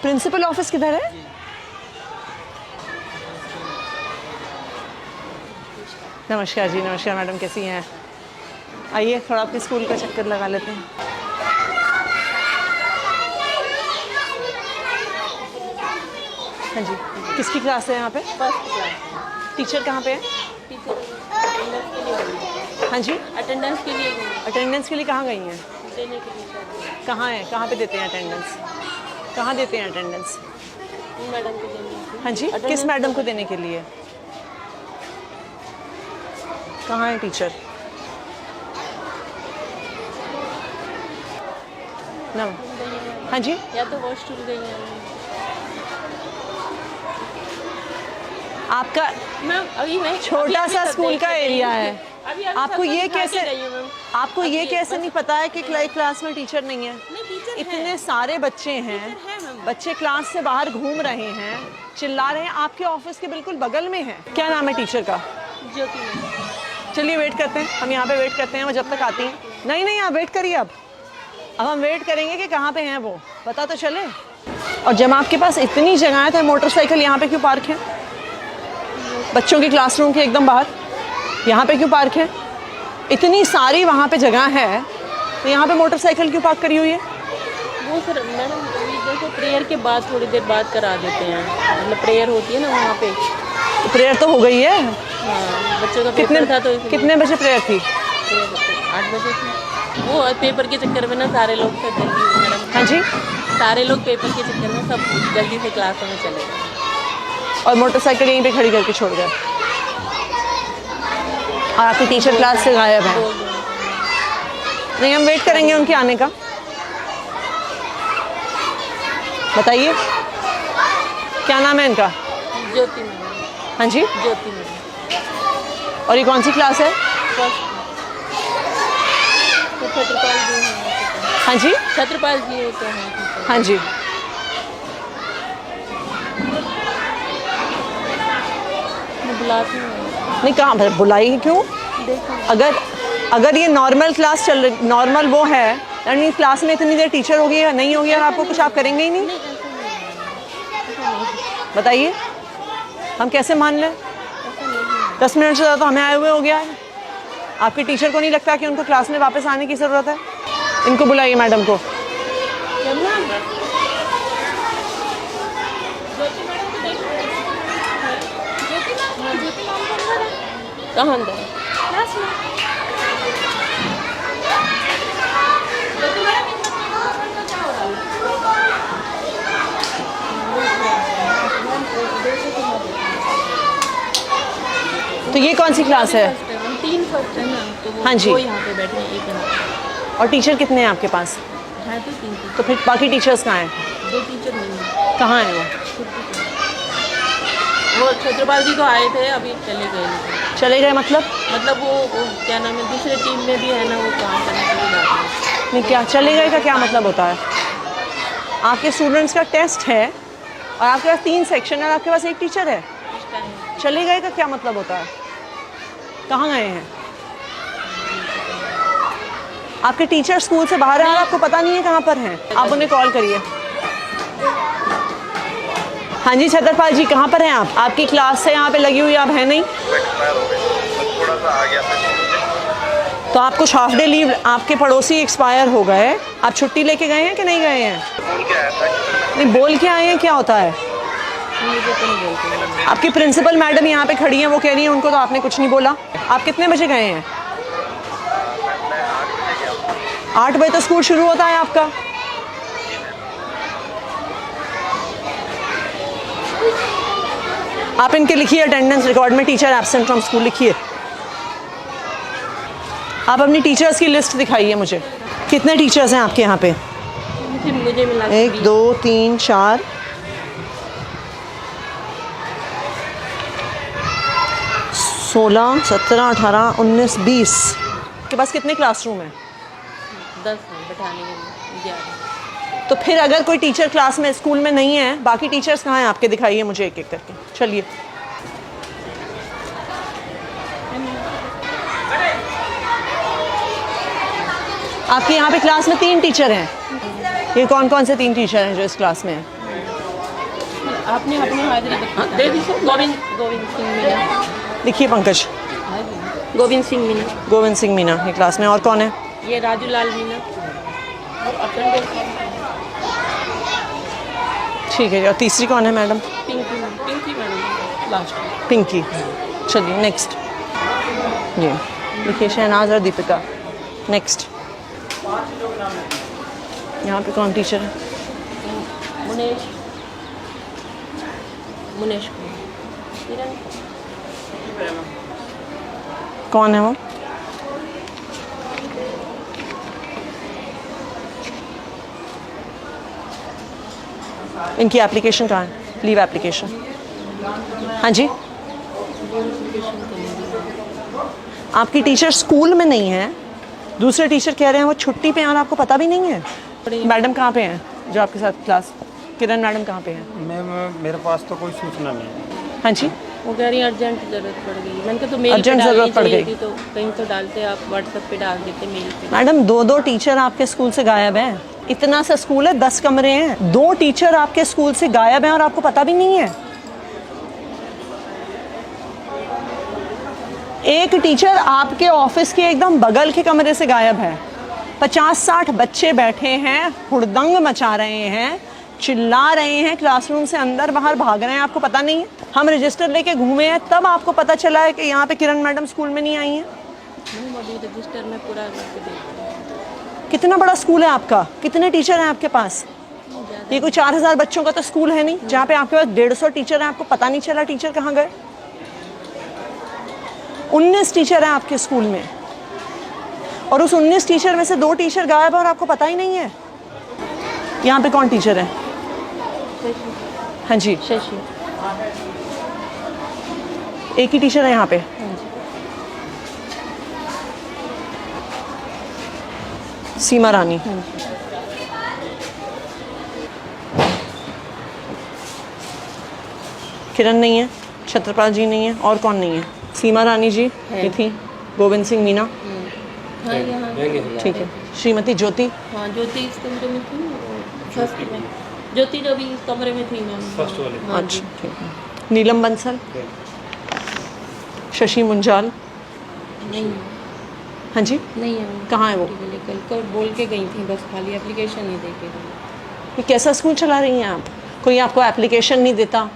Principal office किधर है? नमस्कार जी, नमस्कार मैडम, कैसी हैं? आइए थोड़ा आपके स्कूल का चक्कर लगा लेते हैं। हाँ जी, किसकी क्लास है यहाँ पे? First class. टीचर कहाँ पे है? टीचर अटेंडेंस के लिए गई। हाँ जी, अटेंडेंस के लिए गई। अटेंडेंस के लिए कहाँ गई हैं? देने के लिए। कहाँ है, कहाँ पे देते हैं अटेंडेंस? कहाँ देते हैं अटेंडेंस? मैडम को देने के लिए। हाँ जी, किस मैडम को देने के लिए? कहाँ है टीचर? ना, हाँ जी, या तो वॉशरूम गई है। आपका मैम अभी मैं छोटा सा स्कूल का एरिया है, अभी आपको ये कैसे, मैम आपको ये कैसे नहीं पता है कि क्लास में टीचर नहीं है? नहीं टीचर इतने सारे बच्चे हैं, मैम। बच्चे क्लास से बाहर घूम रहे हैं, चिल्ला रहे हैं, आपके ऑफिस के बिल्कुल बगल में है। क्या नाम है टीचर का? ज्योति मैम। चलिए वेट करते हैं, हम यहाँ पे वेट करते हैं, वो जब तक आती हैं। नहीं नहीं, आप वेट करिए। अब हम वेट करेंगे कि कहाँ पे हैं वो, पता तो चले। और जब आपके पास इतनी जगह है तो मोटरसाइकिल यहाँ पे क्यों पार्क है? बच्चों की क्लासरूम के एकदम बाहर यहाँ पे क्यों पार्क है? इतनी सारी वहाँ पे जगह है तो यहाँ पे मोटरसाइकिल क्यों पार्क करी हुई है? वो सर मैडम देखो प्रेयर के बाद थोड़ी देर बाद करा देते हैं, मतलब प्रेयर होती है ना वहाँ पे। तो प्रेयर तो हो गई है। हाँ, बच्चों का कितने पेपर था तो इसलिए कितने बजे प्रेयर थी? 8 बजे थी। वो पेपर के चक्कर में ना सारे लोग सब जल्दी मैडम। हाँ जी, सारे लोग पेपर के चक्कर में सब जल्दी से क्लासों में चले गए और मोटरसाइकिल यहीं पे खड़ी करके छोड़ गए और आपकी टीचर क्लास से गायब है। नहीं, हम वेट करेंगे उनके आने का। बताइए क्या नाम है इनका? ज्योति मैडम। हाँ जी, ज्योति मैडम। और ये कौन सी क्लास है? फर्स्ट। तो छत्रपाल जी हैं। हाँ जी, छत्रपाल जी होते हैं। हाँ जी, मैं बुलाती हूँ। नहीं कहाँ बुलाई क्यों? देखो अगर ये नॉर्मल क्लास चल रही, नॉर्मल वो है, यानी क्लास में इतनी देर टीचर होगी या नहीं होगी और आपको कुछ आप करेंगे ही नहीं? बताइए हम कैसे मान लें? 10 मिनट से ज़्यादा तो हमें आए हुए हो गया है। आपके टीचर को नहीं लगता कि उनको क्लास में वापस आने की ज़रूरत है? इनको बुलाइए मैडम को। कहाँ अंदर? तो ये कौन सी क्लास है? 3 फर्स्ट है ना, तो वो हाँ जी। वो यहाँ पे बैठे हैं, एक यहाँ और टीचर कितने हैं आपके पास? है तो 3 टीचर। तो फिर बाकी टीचर्स कहाँ हैं? 2 टीचर नहीं है। कहाँ हैं वो? वो छत्रपाल जी तो आए थे, अभी चले गए। चले गए मतलब? मतलब वो क्या नाम है, दूसरे टीम में भी है ना, वो काम करने के लिए जाते हैं। नहीं, क्या चले गए का क्या मतलब होता है? आपके स्टूडेंट्स का टेस्ट है और आपके पास 3 सेक्शन है और आपके पास एक टीचर है। इस टाइम चले गए का क्या मतलब होता है? कहाँ गए हैं? आपके टीचर स्कूल से बाहर हैं और आपको पता नहीं है कहाँ पर हैं। आप उन्हें कॉल करिए। हाँ जी छत्रपाल जी, कहाँ पर हैं आप? आपकी क्लास से यहाँ पे लगी हुई आप हैं नहीं? थोड़ा सा आ गया था। तो आप कुछ हाफ डे लीव, आपके पड़ोसी एक्सपायर हो गए, आप छुट्टी लेके गए हैं कि नहीं गए हैं? बोल के आया था कि नहीं, बोल के आए हैं, क्या होता है? मुझे तो नहीं बोलते। आपकी प्रिंसिपल मैडम यहाँ पे खड़ी हैं, वो कह रही हैं उनको तो आपने कुछ नहीं बोला। आप कितने बजे गए हैं? 8 बजे तो स्कूल शुरू होता है आपका। आप इनके लिखिए अटेंडेंस रिकॉर्ड में टीचर एब्सेंट फ्रॉम स्कूल लिखिए। आप अपनी टीचर्स की लिस्ट दिखाइए मुझे। कितने टीचर्स हैं आपके यहाँ पे? मुझे मिला 1 2 3 4 16 17 18 19 20। के पास कितने क्लासरूम हैं? 10 हैं बैठाने के लिए, 11। तो फिर अगर कोई टीचर क्लास में स्कूल में नहीं है, बाकी टीचर्स कहाँ हैं आपके? दिखाइए मुझे एक एक करके। चलिए आपके यहाँ पे क्लास में 3 टीचर हैं। ये कौन कौन से 3 टीचर हैं जो इस क्लास में हैं? आपने अपनी हाजिरी दे दी सर। गोविंद सिंह मीना। लिखिए पंकज। गोविंद सिंह मीना। गोविंद सिंह मीना ये क्लास में। और कौन है? ये राजू लाल मीना। ठीक है। और तीसरी कौन है madam? Pinky madam last. Pinky. चलिए नेक्स्ट। जी लिखिए शहनाज और दीपिका। नेक्स्ट। यहाँ पे कौन टीचर है? मुनेश कौन है वो? इनकी एप्लीकेशन कहाँ है? Leave application. हाँ जी। आपकी टीचर स्कूल में नहीं है, दूसरे टीचर कह रहे हैं वो छुट्टी पे हैं और आपको पता भी नहीं है। मैडम कहाँ पे हैं जो आपके साथ क्लास? किरण मैडम कहाँ पे हैं? मैम मेरे पास तो कोई सूचना नहीं है। हाँ जी। वो कह रही अर्जेंट ज़रूरत पड़ गई। मैंने कहा तो मेल अर्जेंट ज़रूरत पड़ गई तो कहीं तो डालते, आप व्हाट्सएप पे डाल देते मेल पे। मैडम 2 टीचर आपके स्कूल से गायब हैं। इतना सा स्कूल है, 10 कमरे हैं, 2 टीचर आपके स्कूल से गायब हैं और आपको पता भी नहीं है। एक टीचर आपके ऑफिस के एकदम बगल के कमरे से गायब है। 50-60 बच्चे बैठे हैं, हुड़दंग मचा रहे हैं, चिल्ला रहे हैं, क्लासरूम से अंदर बाहर भाग रहे हैं, आपको पता नहीं है। हम रजिस्टर लेके घूमे हैं, तब आपको पता चला है कि यहाँ पे किरण मैडम स्कूल में नहीं आई हैं। रजिस्टर में पूरा करके देखते हैं। कितना बड़ा स्कूल है आपका? कितने टीचर हैं आपके पास? ये कोई 4000 बच्चों का तो स्कूल है नहीं जहाँ पे आपके पास 150 टीचर हैं, आपको पता नहीं चला टीचर कहाँ गए। 19 टीचर हैं आपके स्कूल में और उस 19 टीचर में से 2 टीचर गायब है और आपको पता ही नहीं है। यहाँ पे कौन टीचर है? हाँ जी। शशि। एक ही टीचर है यहाँ पे। सीमा रानी। किरण नहीं है, छत्रपाल जी नहीं है, और कौन नहीं है? सीमा रानी जी ये थी, गोविंद सिंह मीना। हाँ यहाँ ठीक है। श्रीमती ज्योति। हाँ ज्योति इस कमरे में थी, फर्स्ट में। ज्योति जो भी इस कमरे में थी मैम, फर्स्ट वाले। हाँ जी। अच्छा ठीक है। नीलम बंसल। शशि मुंजाल। नहीं हाँ जी। नहीं है वो। कहाँ है वो? कल बोल के गई थी, बस खाली एप्लीकेशन नहीं दे के गई। ये कैसा स्कूल चला रही हैं आप? कोई आपको एप्लीकेशन नहीं देता,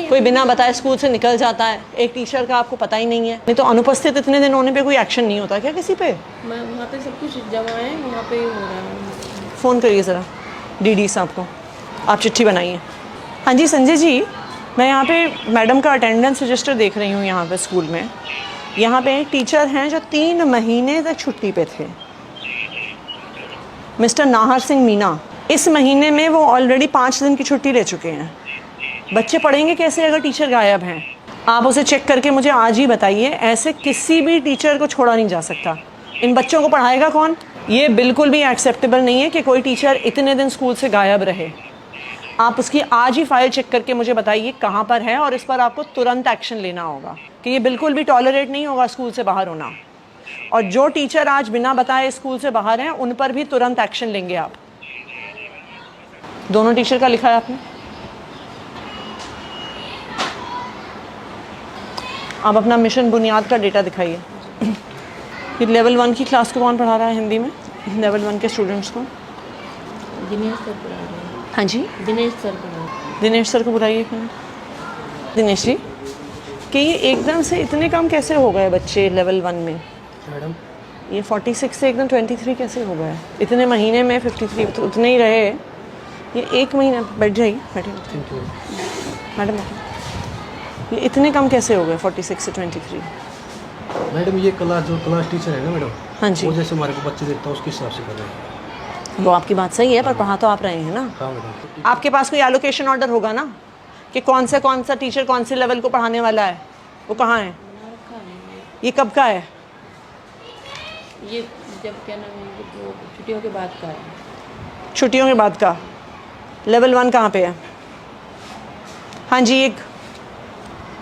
कोई बिना बताए स्कूल से निकल जाता है, एक टीचर का आपको पता ही नहीं है। नहीं तो अनुपस्थित इतने दिन होने पे कोई एक्शन नहीं होता क्या किसी पे? मैं वहाँ पे सब कुछ जमा है, वहाँ पे ही हो रहा है। फ़ोन करिए ज़रा डीडी साहब को, आप चिट्ठी बनाइए। हाँ जी संजय जी, मैं यहाँ पे मैडम का अटेंडेंस रजिस्टर देख रही हूँ यहाँ पे स्कूल में। यहाँ पे एक टीचर हैं जो 3 महीने तक छुट्टी पे थे, मिस्टर नाहर सिंह मीना। इस महीने में वो ऑलरेडी 5 दिन की छुट्टी ले चुके हैं। बच्चे पढ़ेंगे कैसे अगर टीचर गायब हैं? आप उसे चेक करके मुझे आज ही बताइए। ऐसे किसी भी टीचर को छोड़ा नहीं जा सकता। इन बच्चों को पढ़ाएगा कौन? ये बिल्कुल भी एक्सेप्टेबल नहीं है कि कोई टीचर इतने दिन स्कूल से गायब रहे। आप उसकी आज ही फाइल चेक करके मुझे बताइए कहाँ पर है, और इस पर आपको तुरंत एक्शन लेना होगा कि ये बिल्कुल भी टॉलरेट नहीं होगा स्कूल से बाहर होना। और जो टीचर आज बिना बताए स्कूल से बाहर हैं उन पर भी तुरंत एक्शन लेंगे आप। दोनों टीचर का लिखा है आपने? आप अपना मिशन बुनियाद का डेटा दिखाइए। ये लेवल 1 की क्लास को कौन पढ़ा रहा है हिंदी में? लेवल 1 के स्टूडेंट्स को दिनेश सर पढ़ा रहे हैं। हाँ जी दिनेश सर पढ़ा रहे हैं। दिनेश सर को बुलाइए। दिनेश जी, कि ये एकदम से इतने कम कैसे हो गए बच्चे लेवल 1 में? मैडम ये 46 से एकदम 23 कैसे हो गए? इतने महीने में 53 तो उतने ही रहे। ये 1 महीना बैठ जाइए, बैठिए मैडम। ये इतने कम कैसे हो गए 46 से 23? मैडम ये क्लास टीचर है ना मैडम, हाँ जी, वो जैसे हमारे को बच्चे देता है उसके हिसाब से कर रहे हैं। वो आपकी बात सही है, पर पढ़ा तो आप रहे हैं ना। हाँ मैडम। आपके पास कोई एलोकेशन ऑर्डर होगा ना कि कौन सा टीचर कौन से लेवल को पढ़ाने वाला है? वो कहाँ है? ये कब का है? ये जब क्या नाम है, वो छुट्टियों के बाद का है। छुट्टियों के बाद का। लेवल 1 कहाँ पे है? हाँ जी, एक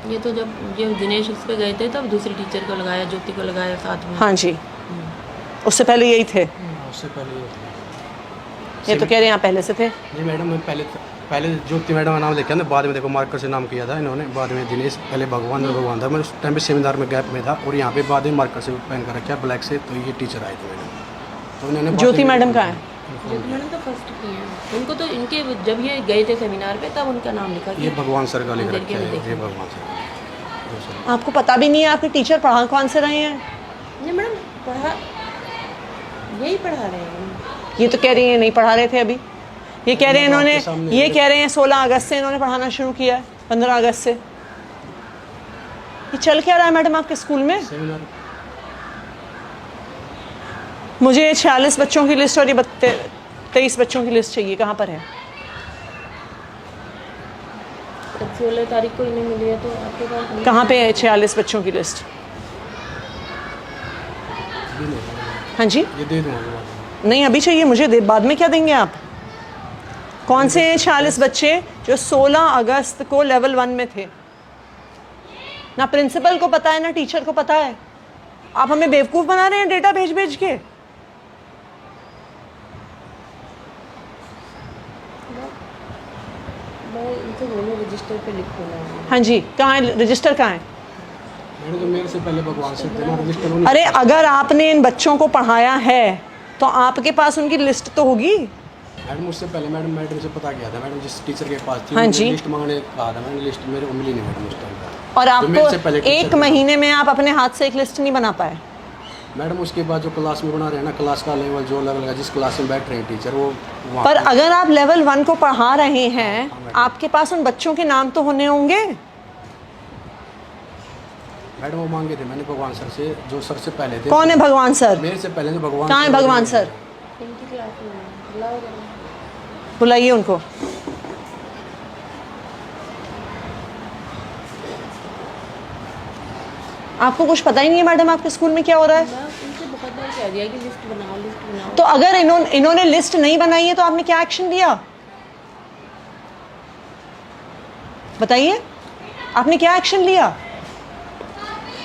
ये तो जब ये दिनेश उस पे गए थे तब दूसरी टीचर को लगाया, ज्योति को लगाया साथ में। हाँ जी, उससे पहले यही थे। उससे पहले ये तो कह रहे हैं यहाँ पहले से थे। जी मैडम, मैं पहले पहले ज्योति मैडम का नाम लिखा ना, बाद में देखो मार्कर से नाम किया था इन्होंने, बाद में दिनेश, पहले भगवान में भगवान था। मैं उस टाइम पे सेमिनार में गैप में था और यहाँ पे बाद में मार्कर से पेन कर रखा ब्लैक से, तो ये टीचर आए थे मैडम, तो इन्होंने ज्योति मैडम का है? ज्योति मैडम तो फर्स्ट की हैं। उनको तो इनके जब ये गए थे सेमिनार पे तब उनका नाम लिखा ये गया। भगवान सर का लिख अंदर रखा के है, में ये भगवान सर। आपको पता भी नहीं है आपके टीचर पढ़ा कौन से रहे हैं? नहीं मैडम, पढ़ा यही पढ़ा रहे हैं। ये तो कह रही है नहीं पढ़ा रहे थे अभी। ये कह रहे हैं इन्होंने, आपके सामने ये कह रहे हैं 16 अगस्त से इन्होंने पढ़ाना शुरू किया है, 15 अगस्त से। ये चल क्या रहा है मैडम आपके स्कूल में? सेमिनार मुझे 46 बच्चों की लिस्ट और ये 23 बच्चों की लिस्ट चाहिए, कहाँ पर है? तब 16 तारीख को इन्हें मिली है तो आपके पास नहीं। कहाँ पे है 46 बच्चों की लिस्ट? हाँ जी, ये दे दूँगा। नहीं अभी चाहिए मुझे, बाद में क्या देंगे आप? कौन से 46 बच्चे जो 16 अगस्त को लेवल 1 में थे? ना प्रिंसिपल को पता है ना टीचर को पता है। आप हमें बेवकूफ़ बना रहे हैं डेटा भेज भेज के। मैं इनसे बोलूँ रजिस्टर पे लिख देना। हाँ जी, कहाँ है रजिस्टर? कहाँ है? मैंने तो मेरे से पहले भगवान सर थे ना, रजिस्टर उन्हीं- अरे अगर आपने इन बच्चों को पढ़ाया है तो आपके पास उनकी लिस्ट तो होगी। मैडम उससे पहले मैडम से पता किया था मैडम, जिस टीचर के पास थी हाँ मुझे जी। लिस्ट मांगने कहा था मैंने, लिस्ट मेरे को मिली नहीं मैडम उस टाइम पर। और तो मेरे से आपको पहले टीचर एक थे। महीने में आप अपने हाथ से एक लिस्ट नहीं बना पाए? मैडम उसके बाद जो क्लास में बना रहे हैं ना, क्लास का लेवल जो लेवल का जिस क्लास में बैठ रहे हैं टीचर, वो वहाँ पर पे- अगर आप लेवल 1 को पढ़ा रहे हैं, आपके पास उन बच्चों के नाम तो होने होंगे। मैडम वो मांगे थे मैंने भगवान सर से, जो सर से पहले थे। कौन है भगवान सर? मेरे से पहले जो भगवान कहाँ है भगवान सर? इनकी क्लास में बुलाओ जरा। बुलाइए उनको। आपको कुछ पता ही नहीं है मैडम आपके स्कूल में क्या हो रहा है? मैं उनसे बहुत बार कह दिया कि लिस्ट बनाओ। तो अगर इन्होंने लिस्ट नहीं बनाई है तो आपने क्या एक्शन लिया? बताइए, आपने क्या एक्शन लिया?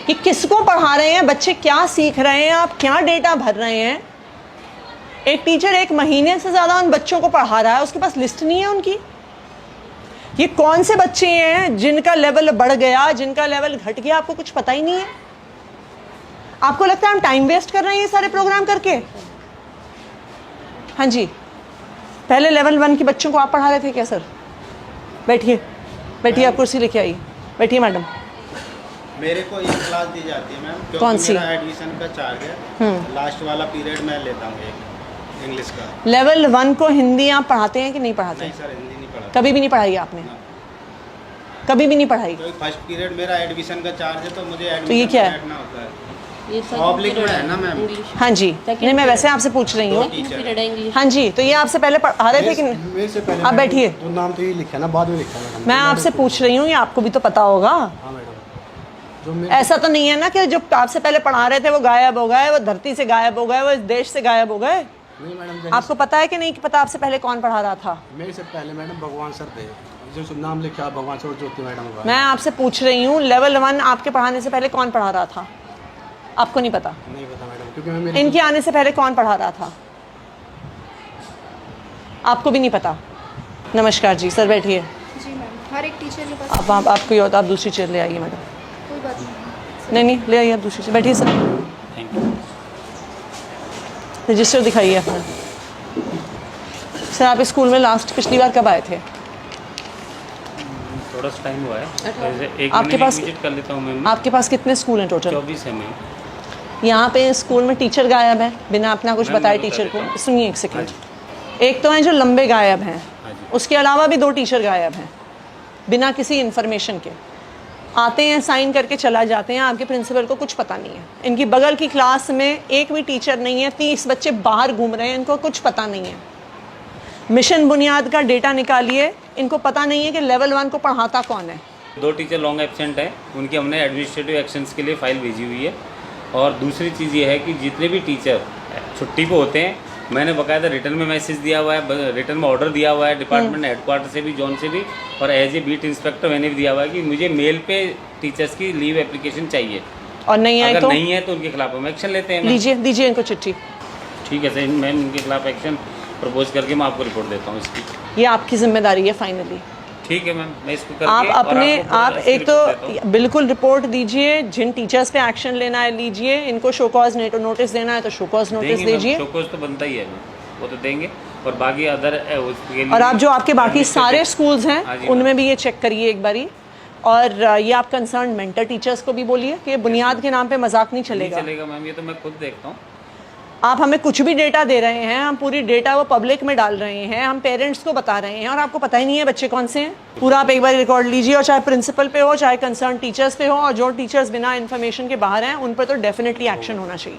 कि किसको पढ़ा रहे हैं, बच्चे क्या सीख रहे हैं, आप क्या डेटा भर रहे हैं? एक टीचर एक महीने से ज़्यादा उन बच्चों को पढ़ा रहा है, उसके पास लिस्ट नहीं है उनकी। ये कौन से बच्चे हैं जिनका लेवल बढ़ गया, जिनका लेवल घट गया, आपको कुछ पता ही नहीं है? आपको लगता है हम टाइम वेस्ट कर रहे हैं ये सारे प्रोग्राम करके? हाँ जी, पहले लेवल 1 के बच्चों को आप पढ़ा रहे थे क्या सर? बैठिए बैठिए, आप कुर्सी लेके आइए, बैठिए मैडम। मेरे को ये क्लास दी जाती है मैम, क्योंकि कौन सी? मेरा एडमिशन का चार्ज है। लास्ट वाला पीरियड मैं लेता हूँ एक इंग्लिश का। लेवल 1 को हिंदी आप पढ़ाते हैं कि नहीं पढ़ाते? नहीं सर, हिंदी नहीं पढ़ा। कभी भी नहीं पढ़ाई आपने? कभी भी नहीं पढ़ाई? क्योंकि फर्स्ट पीरियड मेरा एडमिशन का चार्ज है, तो मुझे तो ये एडमिशन क्या में है? बैठना होता है। ये पब्लिक में है ना मैम। इंग्लिश हाँ जी, नहीं मैं वैसे आपसे पूछ रही हूँ। पीरियड है इंग्लिश। हाँ जी, तो ये आपसे पहले पढ़ा रहे थे कि नहीं? मेरे से पहले आप मैडम, बैठिए। तो नाम तो ये लिखा ना, बाद में लिखा मैडम। मैं आपसे पूछ रही हूँ, ये आपको भी तो पता होगा। हाँ मैडम, जो मेरे ऐसा तो नहीं है ना कि जो आपसे पहले पढ़ा रहे थे वो गायब हो गए, वो धरती से गायब हो गए, वो इस देश से गायब हो गए? नहीं मैडम, आपको पता है कि नहीं कि पता आपसे पहले कौन पढ़ा रहा था? मेरे से पहले मैडम भगवान सर थे, जो नाम लिखा भगवान सर और ज्योति मैडम का। मैं आपसे पूछ रही हूँ, लेवल 1 आपके पढ़ाने से पहले कौन पढ़ा रहा था? आपको नहीं पता? नहीं पता मैडम, क्योंकि मैं मेरे इनके आने से पहले कौन पढ़ा रहा था? आपको भी नहीं पता? नमस्कार जी, सर बैठिए। जी मैम, हर एक टीचर के पास आप आपको आप दूसरी चेयर ले आइए मैडम। कोई बात नहीं। नहीं ले आइए आप दूसरी चेयर, बैठिए सर। रजिस्टर दिखाइए अपना। सर आप इस स्कूल में लास्ट पिछली बार कब आए थे? थोड़ा सा टाइम हुआ है, जैसे एक आपके महीने पास- की विजिट कर लेता हूँ मैम। आपके पास कितने स्कूल हैं टोटल? 24 है मैम। यहाँ पे स्कूल में टीचर गायब है बिना अपना कुछ मैम, बताए मैं बता टीचर देता को। हूँ। सुनिए एक सेकंड। एक तो हैं जो लंबे गायब हैं, हाँ जी। उसके अलावा भी 2 टीचर गायब हैं बिना किसी इन्फॉर्मेशन के। आते हैं, साइन करके चला जाते हैं, आपके प्रिंसिपल को कुछ पता नहीं है। इनकी बगल की क्लास में एक भी टीचर नहीं है, 30 बच्चे बाहर घूम रहे हैं, इनको कुछ पता नहीं है। मिशन बुनियाद का डेटा निकालिए, इनको पता नहीं है कि लेवल 1 को पढ़ाता कौन है। 2 टीचर लॉन्ग एब्सेंट हैं, उनकी हमने एडमिनिस्ट्रेटिव एक्शंस के लिए फ़ाइल भेजी हुई है। और दूसरी चीज़ ये है कि जितने भी टीचर छुट्टी पे होते हैं, मैंने बाकायदा रिटर्न में मैसेज दिया हुआ है, रिटर्न में ऑर्डर दिया हुआ है डिपार्टमेंट हेडक्वार्टर से भी, जोन से भी, और एज ए बीट इंस्पेक्टर मैंने भी दिया हुआ है कि मुझे मेल पे टीचर्स की लीव एप्लीकेशन चाहिए। और नहीं आए अगर तो नहीं है तो उनके खिलाफ हम एक्शन लेते हैं मैम। दीजिए दीजिए इनको चिट्ठी। ठीक है सर, मैम इनके खिलाफ एक्शन प्रपोज करके मैं आपको रिपोर्ट देता हूँ इसकी। ये आपकी जिम्मेदारी है फाइनली। ठीक है मैम, मैं इसको करके आप और अपने आपको पूरा आप इसकी एक रिपोर्ट देता हूँ। तो बिल्कुल रिपोर्ट दीजिए, जिन टीचर्स पे एक्शन लेना है लीजिए, इनको शो कॉज नोटिस देना है तो शो कॉज नोटिस देंगे दीजिए। मैम, शोकॉज तो बनता ही है मैम, वो तो देंगे। और बाकी अदर उसके लिए और आप जो आपके बाकी सारे administrative- स्कूल्स हाँ हैं जी, उनमें मैम। भी ये चेक करिए एक बारी। और ये आप कंसर्न मेंटर टीचर्स को भी बोलिए कि ये बुनियाद के नाम पे मजाक नहीं नहीं चलेगा। चलेगा मैम, ये तो मैं खुद देखता हूँ। आप हमें कुछ भी डेटा दे रहे हैं, हम पूरी डेटा वो पब्लिक में डाल रहे हैं, हम पेरेंट्स को बता रहे हैं और आपको पता ही नहीं है बच्चे कौन से हैं। पूरा आप एक बार रिकॉर्ड लीजिए, और चाहे प्रिंसिपल पे हो चाहे कंसर्न टीचर्स पे हो, और जो टीचर्स बिना इन्फॉर्मेशन के बाहर हैं उन पर तो डेफिनेटली एक्शन होना चाहिए।